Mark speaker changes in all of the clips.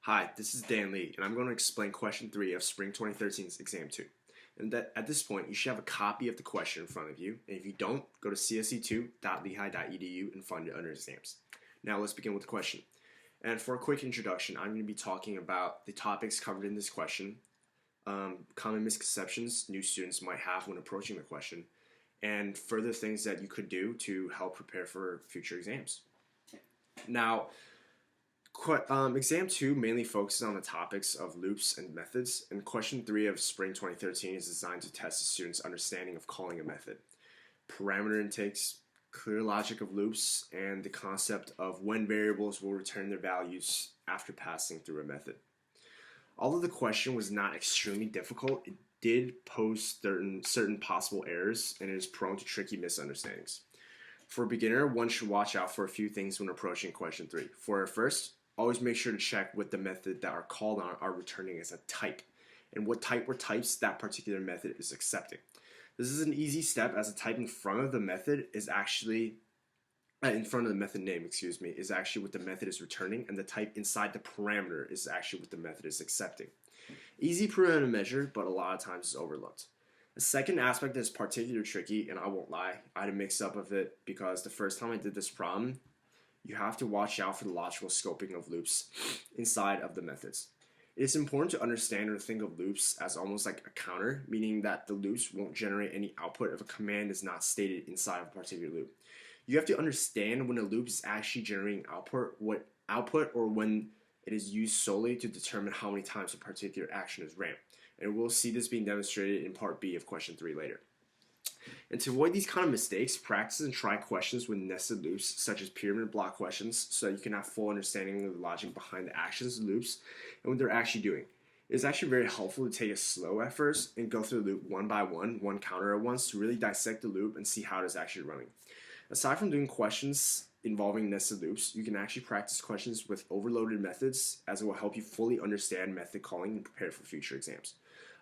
Speaker 1: Hi, this is Dan Lee, and I'm going to explain question 3 of Spring 2013's Exam 2. And at this point, you should have a copy of the question in front of you, and if you don't, go to CSE2-extracredit-dsl218.avi and find it under Exams. Now let's begin with the question. And for a quick introduction, I'm going to be talking about the topics covered in this question, common misconceptions new students might have when approaching the question, and further things that you could do to help prepare for future exams. Now, Exam 2 mainly focuses on the topics of loops and methods, and question 3 of Spring 2013 is designed to test the student's understanding of calling a method, parameter intakes, clear logic of loops, and the concept of when variables will return their values after passing through a method. Although the question was not extremely difficult, it did pose certain possible errors and it is prone to tricky misunderstandings. For a beginner, one should watch out for a few things when approaching question 3. For first, always make sure to check what the method that are called on are returning as a type, and what type or types that particular method is accepting. This is an easy step, as the type in front of the method is actually, in front of the method name, is actually what the method is returning, and the type inside the parameter is actually what the method is accepting. Easy to measure, but a lot of times is overlooked. The second aspect that is particularly tricky, and I won't lie, I had a mix up of it because the first time I did this problem, you have to watch out for the logical scoping of loops inside of the methods. It is important to understand or think of loops as almost like a counter, meaning that the loops won't generate any output if a command is not stated inside of a particular loop. You have to understand when a loop is actually generating output, or when it is used solely to determine how many times a particular action is ran. And we'll see this being demonstrated in part B of question 3 later. And to avoid these kind of mistakes, practice and try questions with nested loops, such as pyramid block questions, so that you can have full understanding of the logic behind the actions of loops and what they're actually doing. It is actually very helpful to take it slow at first and go through the loop one by one counter at once, to really dissect the loop and see how it is actually running. Aside from doing questions involving nested loops, you can actually practice questions with overloaded methods, as it will help you fully understand method calling and prepare for future exams.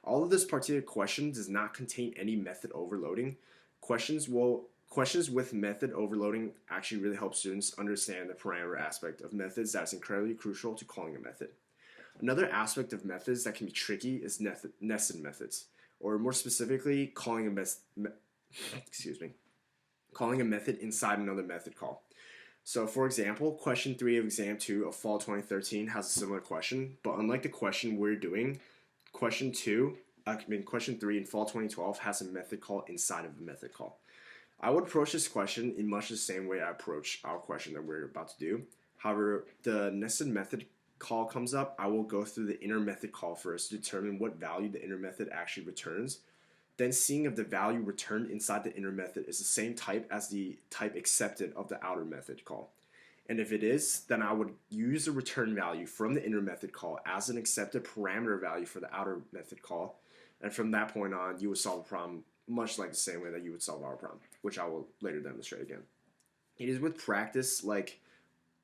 Speaker 1: Although this particular question does not contain any method overloading, questions with method overloading actually really help students understand the parameter aspect of methods that is incredibly crucial to calling a method. Another aspect of methods that can be tricky is nested methods, or more specifically, calling a method inside another method call. So for example, question 3 of Exam 2 of Fall 2013 has a similar question, but unlike the question we're doing, question 3 in Fall 2012 has a method call inside of a method call. I would approach this question in much the same way I approach our question that we're about to do. However, the nested method call comes up, I will go through the inner method call first to determine what value the inner method actually returns. Then seeing if the value returned inside the inner method is the same type as the type accepted of the outer method call. And if it is, then I would use the return value from the inner method call as an accepted parameter value for the outer method call. And from that point on, you would solve a problem much like the same way that you would solve our problem, which I will later demonstrate again. It is with practice like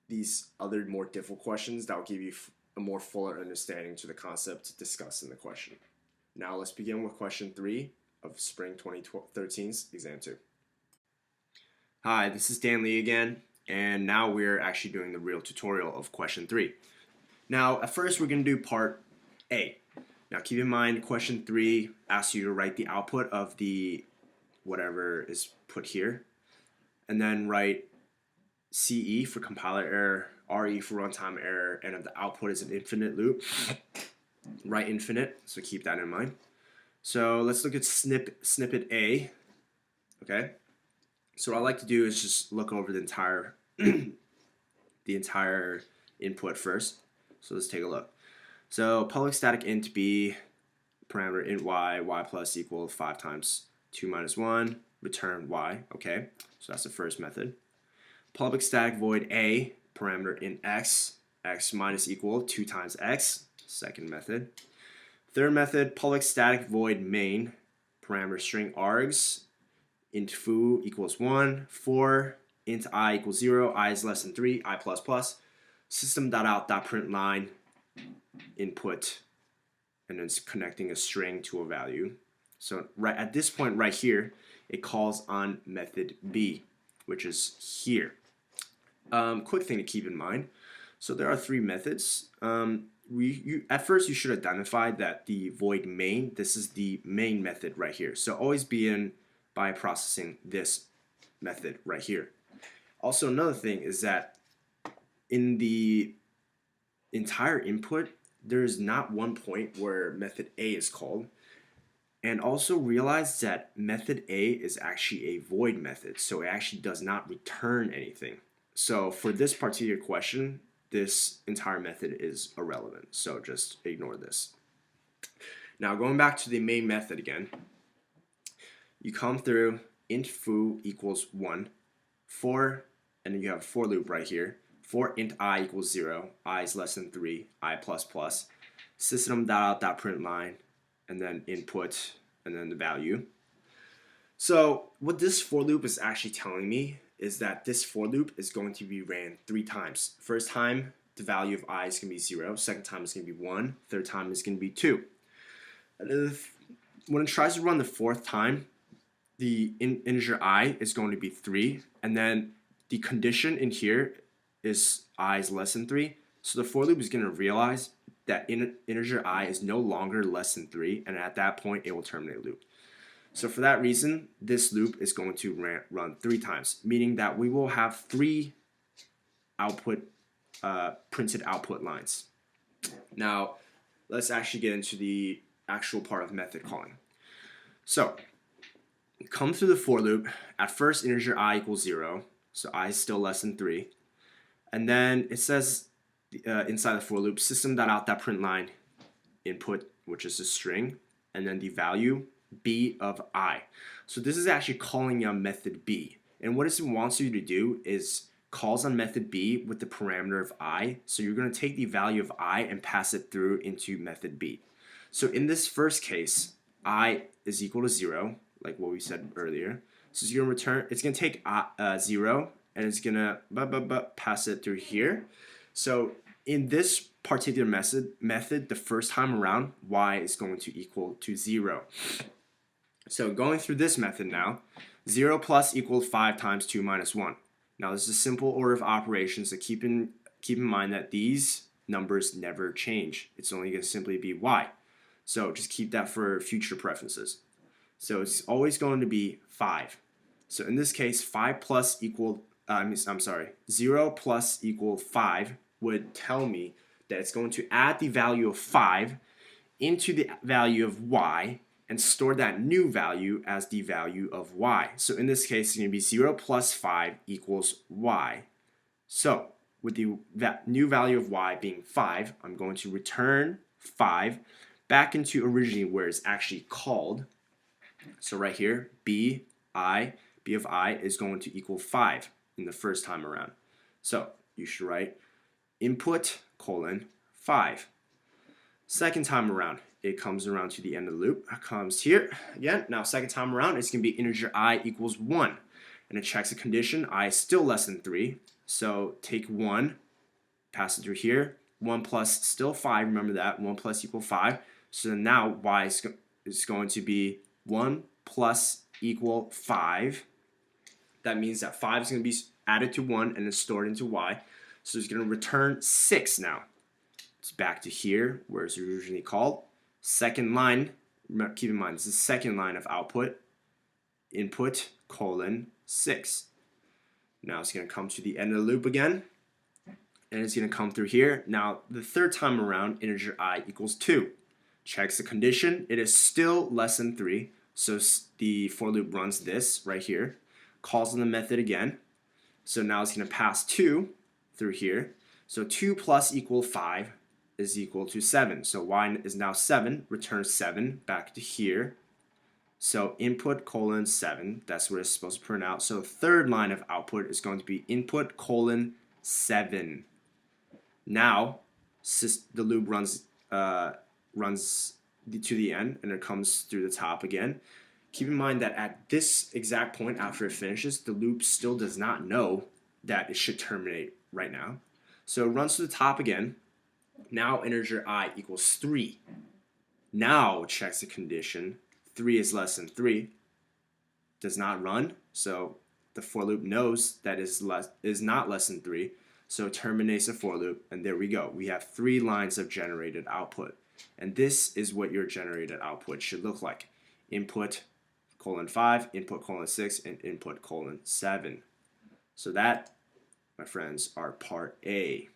Speaker 1: these other more difficult questions that will give you a more fuller understanding to the concept discussed in the question. Now let's begin with question 3 of Spring 2013's Exam 2. Hi, this is Dan Lee again, and now we're actually doing the real tutorial of question 3. Now, at first we're going to do part A. Now keep in mind, question 3 asks you to write the output of the whatever is put here, and then write CE for compiler error, RE for runtime error, and if the output is an infinite loop, write infinite, so keep that in mind. So let's look at snippet A. Okay, so what I like to do is just look over the entire input first. So let's take a look. So public static int b, parameter int y plus equal 5 times 2 minus 1, return y. Okay, so that's the first method. Public static void a, parameter int x minus equal 2 times x, second method. Third method, public static void main, parameter string args, int foo equals 1, 4, int I equals 0, I is less than 3, I plus plus, system.out.println input, and then it's connecting a string to a value. So right at this point right here, it calls on method B, which is here. Quick thing to keep in mind. So there are 3 methods. at first you should identify that the void main, this is the main method right here. So always begin by processing this method right here. Also, another thing is that in the entire input, there's not one point where method A is called. And also realize that method A is actually a void method, so it actually does not return anything. So for this particular question, this entire method is irrelevant, so just ignore this. Now going back to the main method again, you come through int foo equals 1, for, and then you have a for loop right here, for int I equals 0, I is less than 3, I plus plus, system.out.println, and then input, and then the value. So what this for loop is actually telling me is that this for loop is going to be ran 3 times. First time, the value of I is going to be 0. Second time is going to be 1. Third time is going to be 2. And when it tries to run the 4th time, the integer I is going to be 3. And then the condition in here is I is less than 3. So the for loop is going to realize that integer I is no longer less than 3. And at that point, it will terminate the loop. So for that reason, this loop is going to run 3 times, meaning that we will have 3 printed output lines. Now, let's actually get into the actual part of method calling. So, come through the for loop. At first, integer I equals 0, so I is still less than 3. And then it says inside the for loop, system.out.println input, which is a string, and then the value b of I. So this is actually calling a method b. And what it wants you to do is calls on method b with the parameter of I. So you're going to take the value of I and pass it through into method b. So in this first case, I is equal to 0, like what we said earlier. So it's going to return, it's going to take 0 and it's going to pass it through here. So in this particular method, the first time around, y is going to equal to 0. So going through this method now, 0 plus equals 5 times 2 minus 1. Now this is a simple order of operations, so keep in mind that these numbers never change. It's only going to simply be y. So just keep that for future preferences. So it's always going to be 5. So in this case, 0 plus equal 5 would tell me that it's going to add the value of 5 into the value of y and store that new value as the value of y. So in this case, it's going to be 0 plus 5 equals y. So with the new value of y being 5, I'm going to return 5 back into originally where it's actually called. So right here, b of I is going to equal 5 in the first time around. So you should write input colon 5. Second time around, it comes around to the end of the loop. It comes here again. Now second time around, it's going to be integer I equals 1. And it checks the condition. I is still less than 3. So take 1, pass it through here. 1 plus still 5. Remember that. 1 plus equal 5. So now y is going to be 1 plus equal 5. That means that 5 is going to be added to 1 and then stored into y. So it's going to return 6 now. It's back to here where it's originally called. Second line, keep in mind, this is the second line of output. Input colon 6. Now it's going to come to the end of the loop again. And it's going to come through here. Now the third time around, integer I equals 2. Checks the condition. It is still less than 3. So the for loop runs this right here. Calls on the method again. So now it's going to pass 2 through here. So 2 plus equal 5 is equal to 7. So y is now 7. Return 7 back to here. So input colon 7. That's what it's supposed to print out. So third line of output is going to be input colon 7. Now the loop runs to the end and it comes through the top again. Keep in mind that at this exact point after it finishes, the loop still does not know that it should terminate right now. So it runs to the top again. Now integer I equals 3. Now checks the condition. 3 is less than 3. Does not run. So the for loop knows that is not less than 3. So it terminates the for loop, and there we go. We have 3 lines of generated output. And this is what your generated output should look like. Input colon 5, input colon 6, and input colon 7. So that, my friends, are part A.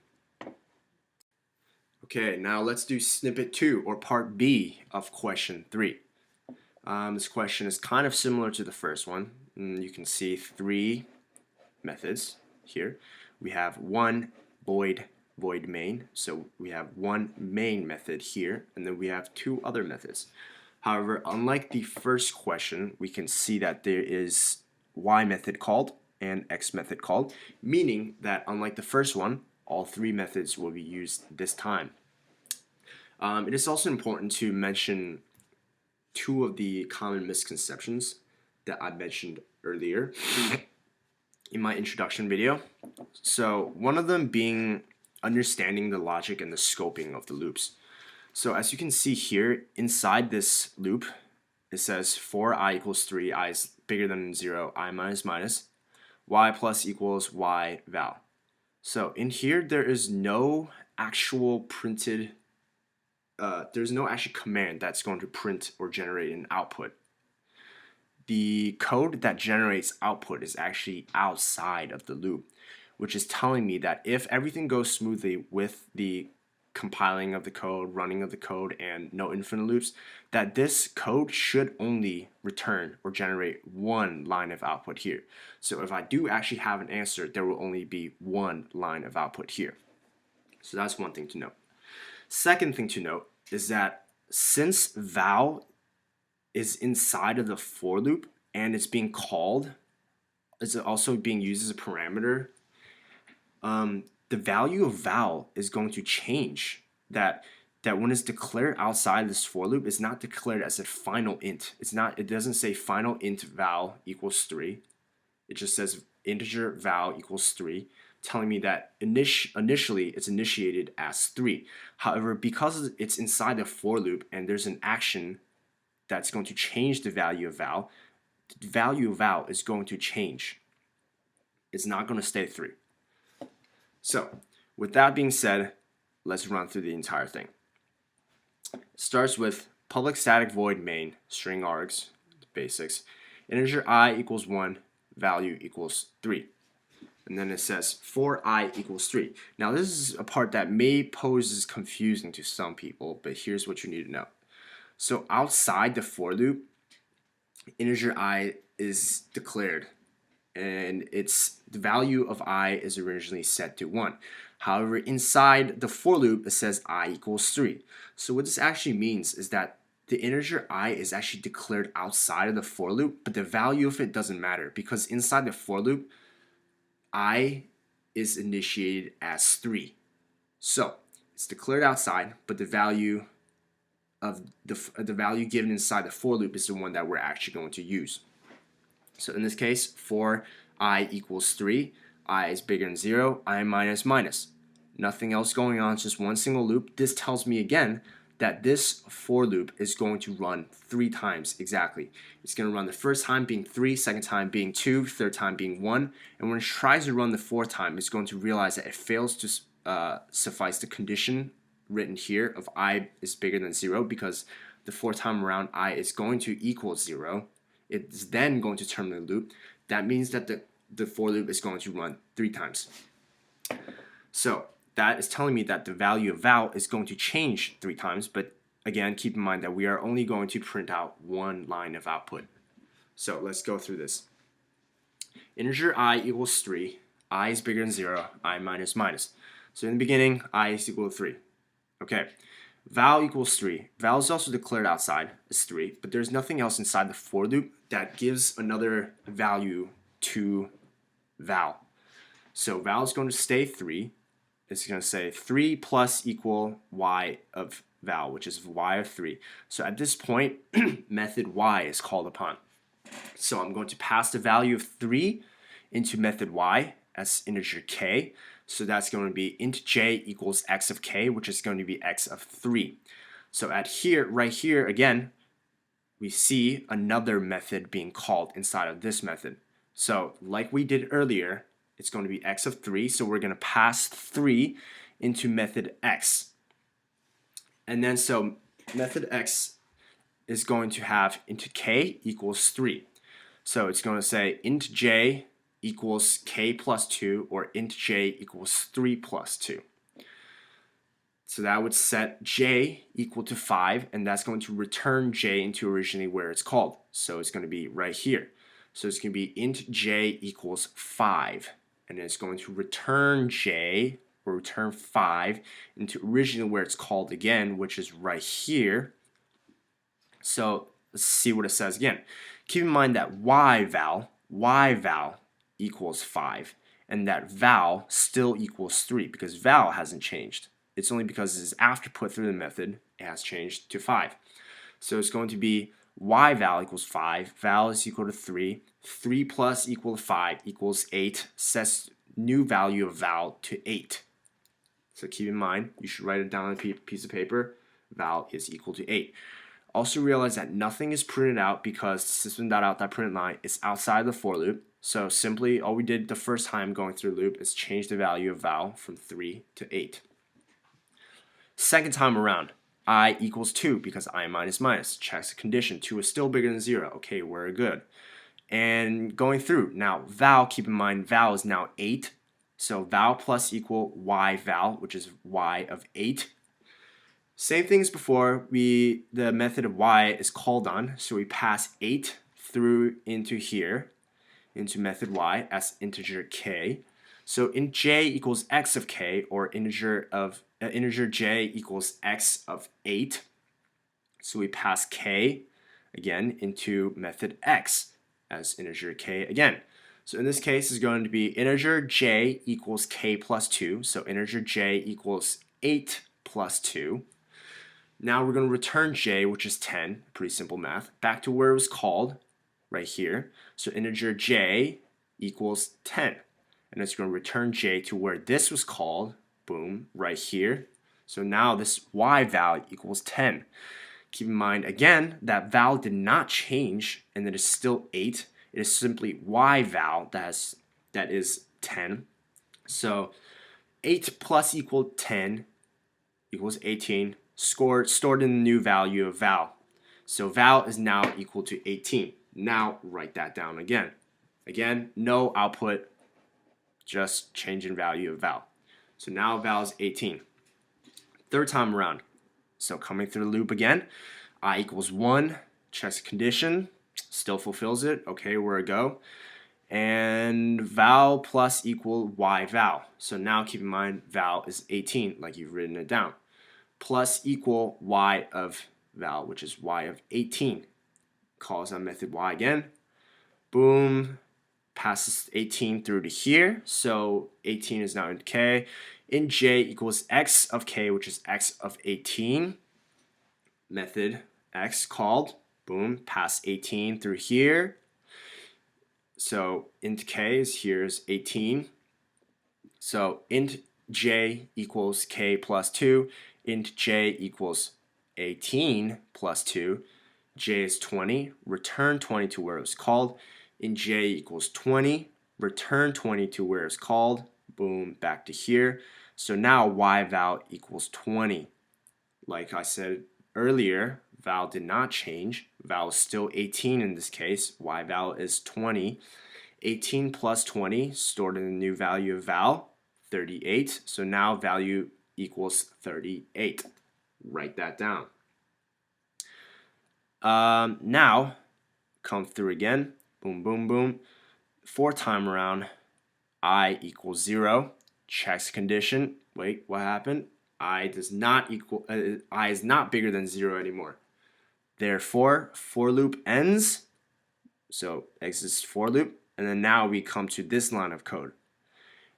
Speaker 1: Okay, now let's do snippet 2, or part B of question 3. This question is kind of similar to the first one. You can see 3 methods here. We have one void main, so we have one main method here, and then we have 2 other methods. However, unlike the first question, we can see that there is y method called and x method called, meaning that unlike the first one, all 3 methods will be used this time. It is also important to mention 2 of the common misconceptions that I mentioned earlier in my introduction video. So one of them being understanding the logic and the scoping of the loops. So as you can see here, inside this loop, it says for I equals 3, I is bigger than 0, I minus minus, y plus equals y val. So in here, there is no actual printed, there's no actual command that's going to print or generate an output. The code that generates output is actually outside of the loop, which is telling me that if everything goes smoothly with the compiling of the code, running of the code, and no infinite loops, that this code should only return or generate 1 line of output here. So if I do actually have an answer, there will only be 1 line of output here. So that's one thing to note. Second thing to note is that since val is inside of the for loop and it's being called, it's also being used as a parameter, the value of val is going to change. That when it's declared outside this for loop, it's not declared as a final int. It doesn't say final int val equals 3. It just says integer val equals 3, telling me that initially it's initiated as 3. However, because it's inside the for loop and there's an action that's going to change the value of val, the value of val is going to change. It's not going to stay 3. So, with that being said, let's run through the entire thing. Starts with public static void main, string args, the basics, integer I equals 1, value equals 3. And then it says for I equals 3. Now this is a part that may pose confusing to some people, but here's what you need to know. So outside the for loop, integer I is declared, and the value of I is originally set to 1. However, inside the for loop, it says I equals 3. So what this actually means is that the integer I is actually declared outside of the for loop, but the value of it doesn't matter because inside the for loop, I is initiated as 3. So it's declared outside, but the value of the value given inside the for loop is the one that we're actually going to use. So in this case, for I equals 3, I is bigger than 0, I minus minus. Nothing else going on, it's just one single loop. This tells me again that this for loop is going to run 3 times exactly. It's going to run the first time being 3, second time being 2, third time being 1, and when it tries to run the 4th time, it's going to realize that it fails to suffice the condition written here of I is bigger than 0 because the 4th time around I is going to equal 0. It's then going to terminate the loop. That means that the for loop is going to run 3 times. So that is telling me that the value of val is going to change 3 times, but again, keep in mind that we are only going to print out 1 line of output. So let's go through this. Integer I equals 3, I is bigger than 0, I minus minus. So in the beginning, I is equal to 3. Okay, val equals 3. Val is also declared outside as 3, but there's nothing else inside the for loop that gives another value to val. So val is going to stay 3. It's going to say 3 plus equal y of val, which is y of 3. So at this point, method y is called upon. So I'm going to pass the value of 3 into method y as integer k. So that's going to be int j equals x of k, which is going to be x of 3. So right here, again, we see another method being called inside of this method. So like we did earlier, it's going to be x of 3. So we're going to pass 3 into method x. And then so method x is going to have int k equals 3. So it's going to say int j equals k plus 2 or int j equals 3 plus 2. So that would set j equal to 5, and that's going to return j into originally where it's called. So it's going to be right here. So it's going to be int j equals 5, and it's going to return j or return 5 into originally where it's called again, which is right here. So let's see what it says again. Keep in mind that y val equals 5, and that val still equals 3 because val hasn't changed. It's only because it's after put through the method, it has changed to 5. So it's going to be y val equals 5, val is equal to 3, 3 plus equal to 5 equals 8, sets new value of val to 8. So keep in mind, you should write it down on a piece of paper, val is equal to 8. Also realize that nothing is printed out because system.out.println line is outside the for loop. So simply all we did the first time going through the loop is change the value of val from 3 to 8. Second time around, I equals 2 because I minus minus. Checks the condition. 2 is still bigger than 0. Okay, we're good. And going through, now val, keep in mind val is now 8. So val plus equal y val, which is y of 8. Same thing as before, the method of y is called on, so we pass 8 through into here, into method y as integer k. So int j equals x of k, or integer j equals x of 8. So we pass k again into method x as integer k again. So in this case, it's going to be integer j equals k plus 2. So integer j equals 8 plus 2. Now we're going to return j, which is 10, pretty simple math, back to where it was called, right here. So integer j equals 10. And it's going to return j to where this was called, boom, right here. So now this y val equals 10. Keep in mind, again, that val did not change, and it is still 8. It is simply y val that is 10. So 8 plus equal 10 equals 18. Stored in the new value of val. So val is now equal to 18. Now write that down again. Again, no output, just change in value of val. So now val is 18. Third time around. So coming through the loop again, I equals 1, checks condition, still fulfills it. Okay, where it go? And val plus equal y val. So now keep in mind val is 18, like you've written it down. Plus equal y of val, which is y of 18. Calls on method y again. Boom. Passes 18 through to here. So 18 is now in k. In j equals x of k, which is x of 18. Method x called. Boom. Pass 18 through here. So int k is here is 18. So int j equals k plus 2. Int j equals 18 plus 2. J is 20. Return 20 to where it was called. Int j equals 20. Return 20 to where it's called. Boom, back to here. So now y val equals 20. Like I said earlier, val did not change. Val is still 18 in this case. Y val is 20. 18 plus 20 stored in the new value of val, 38. So now value equals 38. Write that down. Now, come through again. Boom, boom, boom. Fourth time around, I equals 0. Checks condition. Wait, what happened? I is not bigger than 0 anymore. Therefore, for loop ends. So exits for loop. And then now we come to this line of code.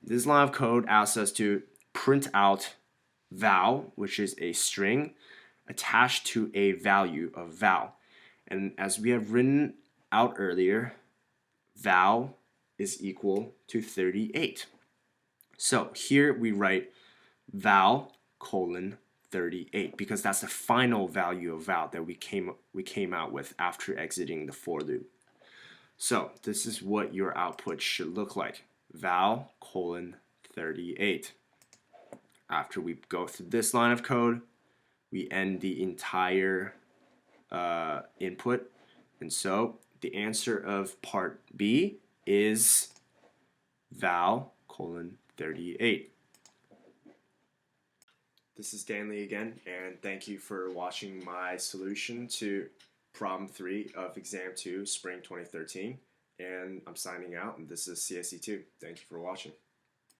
Speaker 1: This line of code asks us to print out val, which is a string attached to a value of val. And as we have written out earlier, val is equal to 38. So here we write val colon 38 because that's the final value of val that we came out with after exiting the for loop. So this is what your output should look like. val colon 38. After we go through this line of code, we end the entire input. And so the answer of part B is val colon 38. This is Stanley again, and thank you for watching my solution to problem 3 of exam 2, spring 2013. And I'm signing out, and this is CSE2. Thank you for watching.